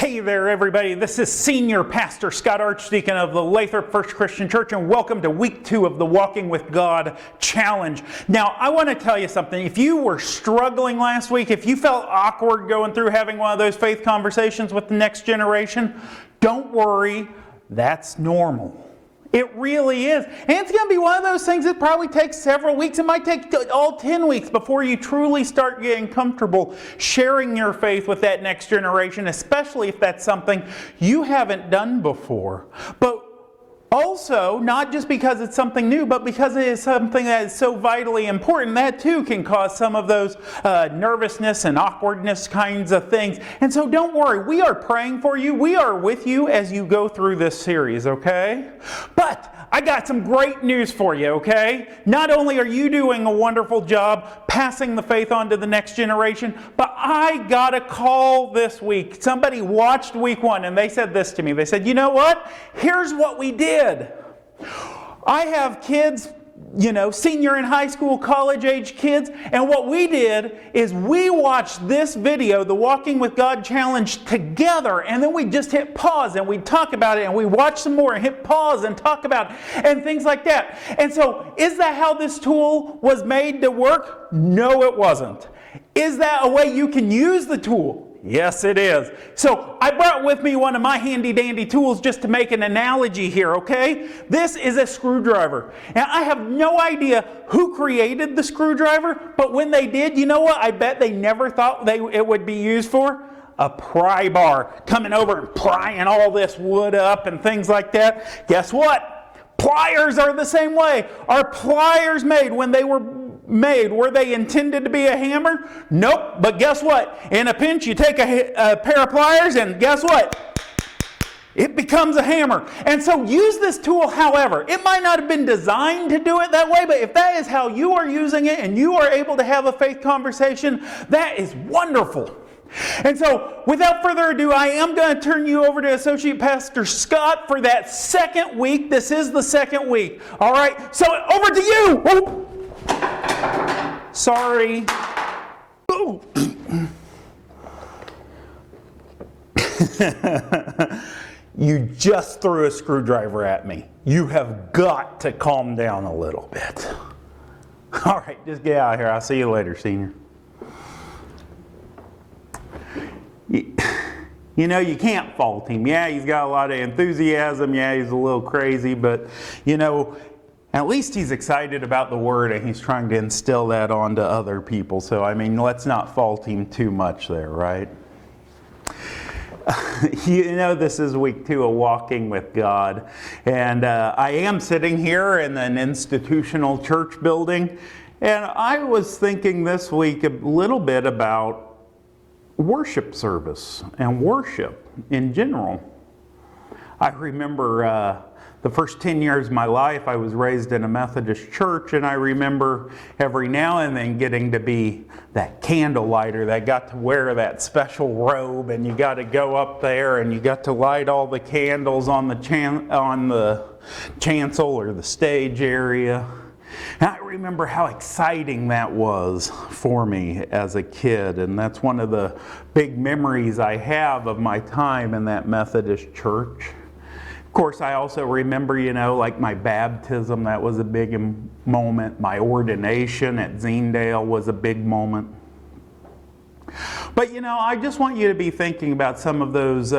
Hey there, everybody. This is Senior Pastor Scott, Archdeacon of the Lathrop First Christian Church, and welcome to week 2 of the Walking with God Challenge. Now, I want to tell you something. If you were struggling last week, if you felt awkward going through having one of those faith conversations with the next generation, don't worry. That's normal. It really is. And it's going to be one of those things that probably takes several weeks. It might take all 10 weeks before you truly start getting comfortable sharing your faith with that next generation, especially if that's something you haven't done before. But also, not just because it's something new, but because it is something that is so vitally important, that too can cause some of those nervousness and awkwardness kinds of things. And so don't worry, we are praying for you. We are with you as you go through this series, okay? But I got some great news for you, okay? Not only are you doing a wonderful job passing the faith on to the next generation, but I got a call this week. Somebody watched week 1 and they said this to me. They said, you know what? Here's what we did. I have kids, senior and high school, college age kids, and what we did is we watched this video, the Walking with God Challenge, together, and then we just hit pause and we talk about it, and we watch some more and hit pause and talk about it, and things like that. And so, is that how this tool was made to work? No, it wasn't. Is that a way you can use the tool? Yes, it is. So I brought with me one of my handy-dandy tools just to make an analogy here, okay? This is a screwdriver. And I have no idea who created the screwdriver, but when they did, you know what? I bet they never thought it would be used for? A pry bar. Coming over and prying all this wood up and things like that. Guess what? Pliers are the same way. Are pliers made when they were made? Were they intended to be a hammer? Nope. But guess what? In a pinch, you take a pair of pliers and guess what? It becomes a hammer. And so use this tool however. It might not have been designed to do it that way, but if that is how you are using it and you are able to have a faith conversation, that is wonderful. And so, without further ado, I am going to turn you over to Associate Pastor Scott for that second week. This is the second week. All right, so over to you. Oh. Sorry. Oh. You just threw a screwdriver at me. You have got to calm down a little bit. All right, just get out of here. I'll see you later, Senior. You can't fault him. Yeah, he's got a lot of enthusiasm. Yeah, he's a little crazy, but, at least he's excited about the Word and he's trying to instill that onto other people. So, let's not fault him too much there, right? This is week 2 of Walking with God. And I am sitting here in an institutional church building. And I was thinking this week a little bit about worship service and worship in general. I remember the first 10 years of my life I was raised in a Methodist church, and I remember every now and then getting to be that candle lighter that got to wear that special robe, and you got to go up there and you got to light all the candles on the chancel or the stage area. And I remember how exciting that was for me as a kid, and that's one of the big memories I have of my time in that Methodist church. Of course, I also remember, like my baptism, that was a big moment. My ordination at Zinedale was a big moment. But, I just want you to be thinking about some of those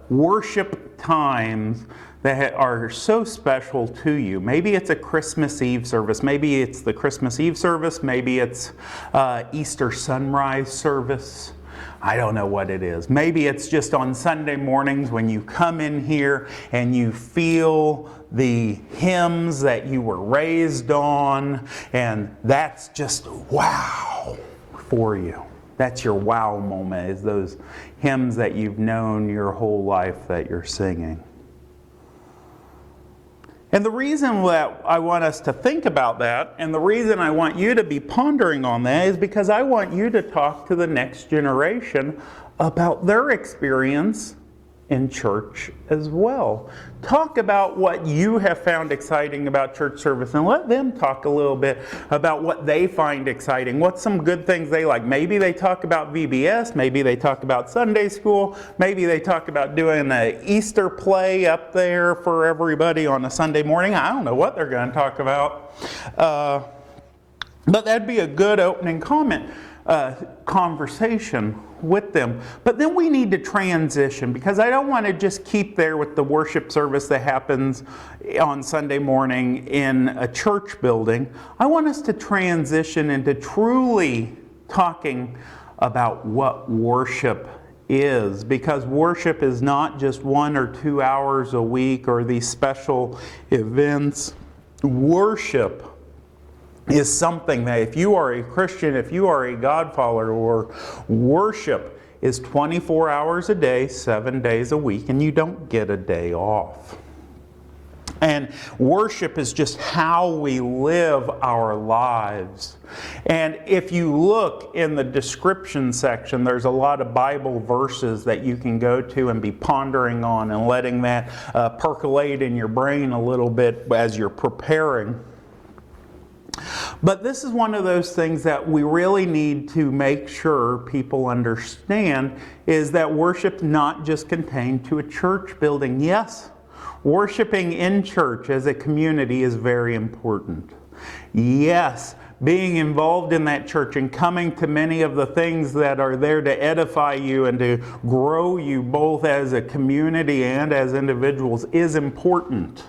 worship times that are so special to you. Maybe it's a Christmas Eve service. Maybe it's the Christmas Eve service. Maybe it's Easter sunrise service. I don't know what it is. Maybe it's just on Sunday mornings when you come in here and you feel the hymns that you were raised on, and that's just wow for you. That's your wow moment, is those hymns that you've known your whole life that you're singing. And the reason that I want us to think about that, and the reason I want you to be pondering on that, is because I want you to talk to the next generation about their experience in church as well. Talk about what you have found exciting about church service and let them talk a little bit about what they find exciting. What's some good things they like? Maybe they talk about VBS, maybe they talk about Sunday school, maybe they talk about doing an Easter play up there for everybody on a Sunday morning. I don't know what they're going to talk about. But that'd be a good opening conversation with them. But then we need to transition, because I don't want to just keep there with the worship service that happens on Sunday morning in a church building. I want us to transition into truly talking about what worship is, because worship is not just 1 or 2 hours a week or these special events. Worship is something that if you are a Christian, if you are a God follower, worship is 24 hours a day, 7 days a week, and you don't get a day off. And worship is just how we live our lives. And if you look in the description section, there's a lot of Bible verses that you can go to and be pondering on and letting that percolate in your brain a little bit as you're preparing. But this is one of those things that we really need to make sure people understand, is that worship not just contained to a church building. Yes, worshiping in church as a community is very important. Yes, being involved in that church and coming to many of the things that are there to edify you and to grow you both as a community and as individuals is important.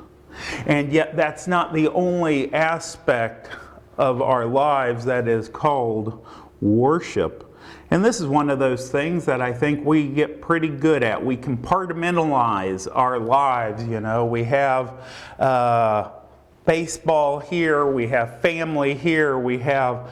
And yet that's not the only aspect of our lives that is called worship. And this is one of those things that I think we get pretty good at. We compartmentalize our lives, you know. We have baseball here, we have family here, we have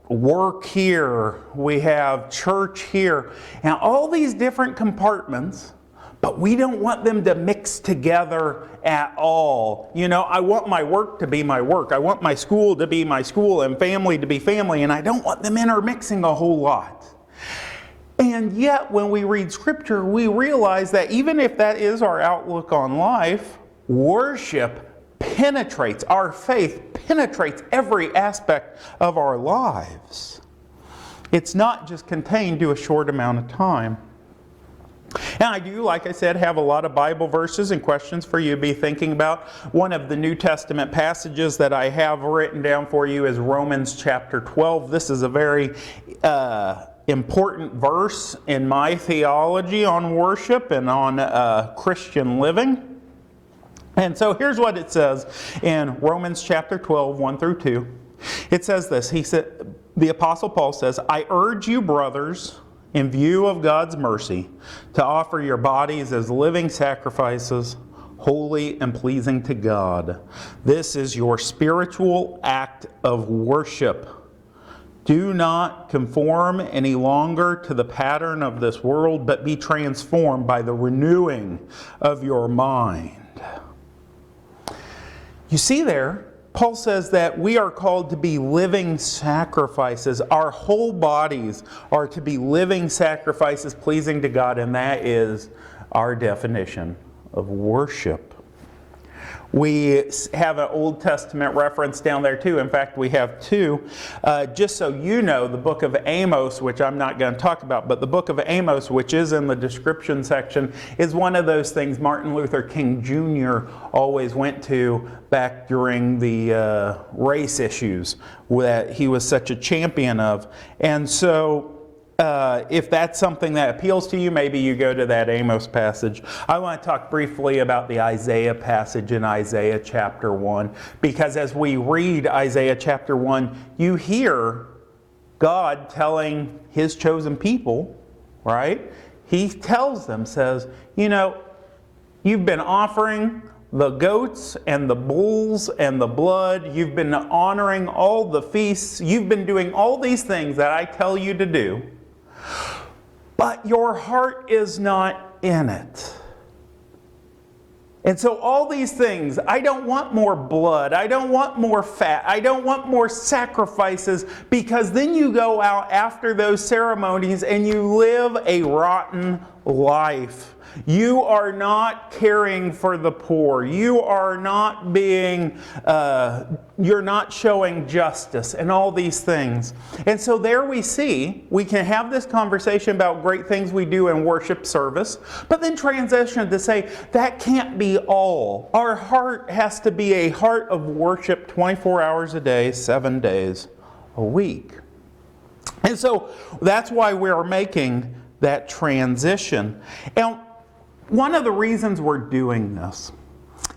work here, we have church here. And all these different compartments, but we don't want them to mix together at all. You know, I want my work to be my work. I want my school to be my school and family to be family, and I don't want them intermixing a whole lot. And yet, when we read Scripture, we realize that even if that is our outlook on life, worship penetrates, our faith penetrates every aspect of our lives. It's not just contained to a short amount of time. And I do, like I said, have a lot of Bible verses and questions for you to be thinking about. One of the New Testament passages that I have written down for you is Romans chapter 12. This is a very important verse in my theology on worship and on Christian living. And so here's what it says in Romans chapter 12, 1 through 2. It says this. The Apostle Paul says, "I urge you, brothers, in view of God's mercy, to offer your bodies as living sacrifices, holy and pleasing to God. This is your spiritual act of worship. Do not conform any longer to the pattern of this world, but be transformed by the renewing of your mind." You see there, Paul says that we are called to be living sacrifices. Our whole bodies are to be living sacrifices pleasing to God, and that is our definition of worship. We have an Old Testament reference down there too. In fact, we have two. Just so you know, the book of Amos, which I'm not going to talk about, but the book of Amos, which is in the description section, is one of those things Martin Luther King Jr. always went to back during the race issues that he was such a champion of. And so if that's something that appeals to you, maybe you go to that Amos passage. I want to talk briefly about the Isaiah passage in Isaiah chapter 1, because as we read Isaiah chapter 1, you hear God telling His chosen people, right? He tells them, says, you know, you've been offering the goats and the bulls and the blood. You've been honoring all the feasts. You've been doing all these things that I tell you to do. But your heart is not in it. And so all these things, I don't want more blood, I don't want more fat, I don't want more sacrifices, because then you go out after those ceremonies and you live a rotten life. You are not caring for the poor. You are not you're not showing justice and all these things. And so there we see, we can have this conversation about great things we do in worship service, but then transition to say, that can't be all. Our heart has to be a heart of worship 24 hours a day, 7 days a week. And so that's why we're making that transition. And one of the reasons we're doing this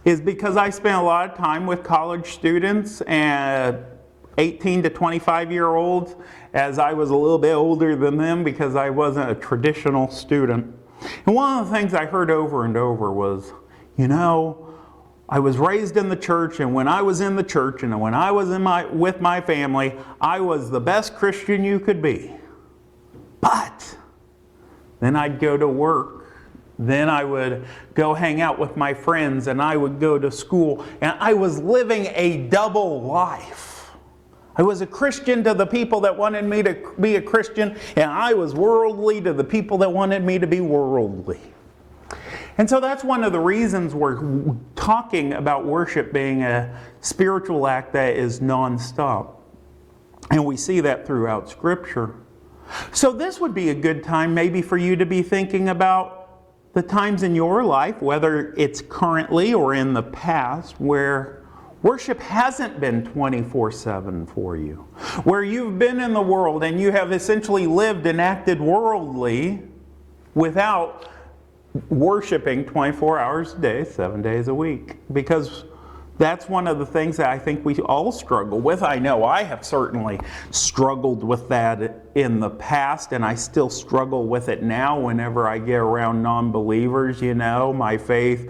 is because I spent a lot of time with college students and 18 to 25-year-olds, as I was a little bit older than them because I wasn't a traditional student. And one of the things I heard over and over was, I was raised in the church, and when I was in the church and when I was with my family, I was the best Christian you could be. But then I'd go to work. Then I would go hang out with my friends, and I would go to school, and I was living a double life. I was a Christian to the people that wanted me to be a Christian, and I was worldly to the people that wanted me to be worldly. And so that's one of the reasons we're talking about worship being a spiritual act that is nonstop. And we see that throughout Scripture. So this would be a good time maybe for you to be thinking about the times in your life, whether it's currently or in the past, where worship hasn't been 24/7 for you. Where you've been in the world and you have essentially lived and acted worldly without worshiping 24 hours a day, 7 days a week. Because that's one of the things that I think we all struggle with. I know I have certainly struggled with that in the past, and I still struggle with it now whenever I get around non-believers. My faith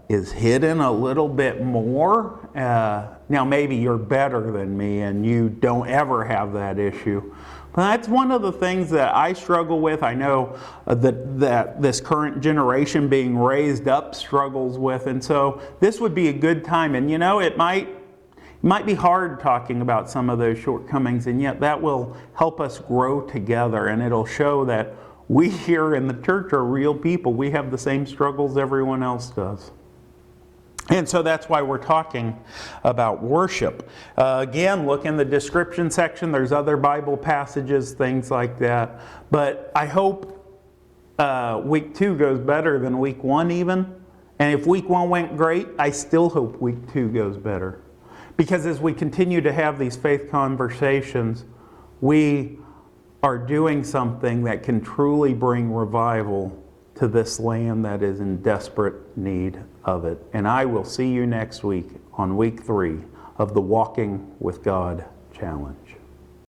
is hidden a little bit more. Now maybe you're better than me and you don't ever have that issue. But that's one of the things that I struggle with. I know that this current generation being raised up struggles with. And so this would be a good time. And it might be hard talking about some of those shortcomings, and yet that will help us grow together. And it'll show that we here in the church are real people. We have the same struggles everyone else does. And so that's why we're talking about worship. Again, look in the description section. There's other Bible passages, things like that. But I hope week 2 goes better than week 1 even. And if week 1 went great, I still hope week 2 goes better. Because as we continue to have these faith conversations, we are doing something that can truly bring revival to this land that is in desperate need of it. And I will see you next week on week 3 of the Walking with God Challenge.